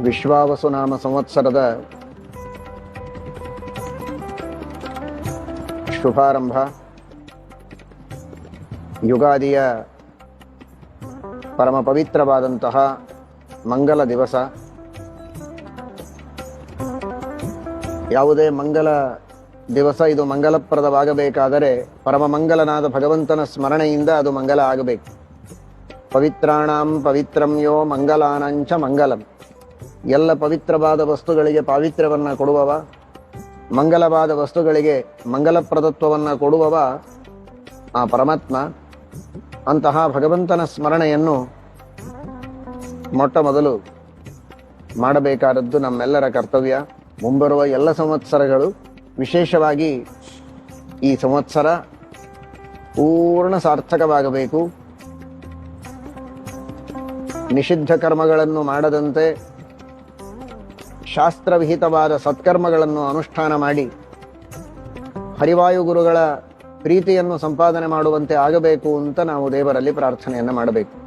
ವಿಶ್ವಾವಸುನಾಮ ಸಂವತ್ಸರದ ಶುಭಾರಂಭ, ಯುಗಾದಿಯ ಪರಮ ಪವಿತ್ರವಾದಂತಹ ಮಂಗಲ ದಿವಸ. ಯಾವುದೇ ಮಂಗಲ ದಿವಸ ಇದು ಮಂಗಲಪ್ರದವಾಗಬೇಕಾದರೆ ಪರಮ ಮಂಗಲನಾದ ಭಗವಂತನ ಸ್ಮರಣೆಯಿಂದ ಅದು ಮಂಗಲ ಆಗಬೇಕು. ಪವಿತ್ರಾಣಾಂ ಪವಿತ್ರಂ ಯೋ ಮಂಗಲಾನಾಂಚ ಮಂಗಲಂ. ಎಲ್ಲ ಪವಿತ್ರವಾದ ವಸ್ತುಗಳಿಗೆ ಪಾವಿತ್ರ್ಯವನ್ನು ಕೊಡುವವ, ಮಂಗಲವಾದ ವಸ್ತುಗಳಿಗೆ ಮಂಗಲಪ್ರದತ್ವವನ್ನು ಕೊಡುವವ ಆ ಪರಮಾತ್ಮ. ಅಂತಹ ಭಗವಂತನ ಸ್ಮರಣೆಯನ್ನು ಮೊಟ್ಟ ಮೊದಲು ಮಾಡಬೇಕಾದದ್ದು ನಮ್ಮೆಲ್ಲರ ಕರ್ತವ್ಯ. ಮುಂಬರುವ ಎಲ್ಲ ಸಂವತ್ಸರಗಳು, ವಿಶೇಷವಾಗಿ ಈ ಸಂವತ್ಸರ ಪೂರ್ಣ ಸಾರ್ಥಕವಾಗಬೇಕು. ನಿಷಿದ್ಧ ಕರ್ಮಗಳನ್ನು ಮಾಡದಂತೆ ಶಾಸ್ತ್ರವಿಹಿತವಾದ ಸತ್ಕರ್ಮಗಳನ್ನು ಅನುಷ್ಠಾನ ಮಾಡಿ ಹರಿವಾಯು ಗುರುಗಳ ಪ್ರೀತಿಯನ್ನು ಸಂಪಾದನೆ ಮಾಡುವಂತೆ ಆಗಬೇಕು ಅಂತ ನಾವು ದೇವರಲ್ಲಿ ಪ್ರಾರ್ಥನೆಯನ್ನು ಮಾಡಬೇಕು.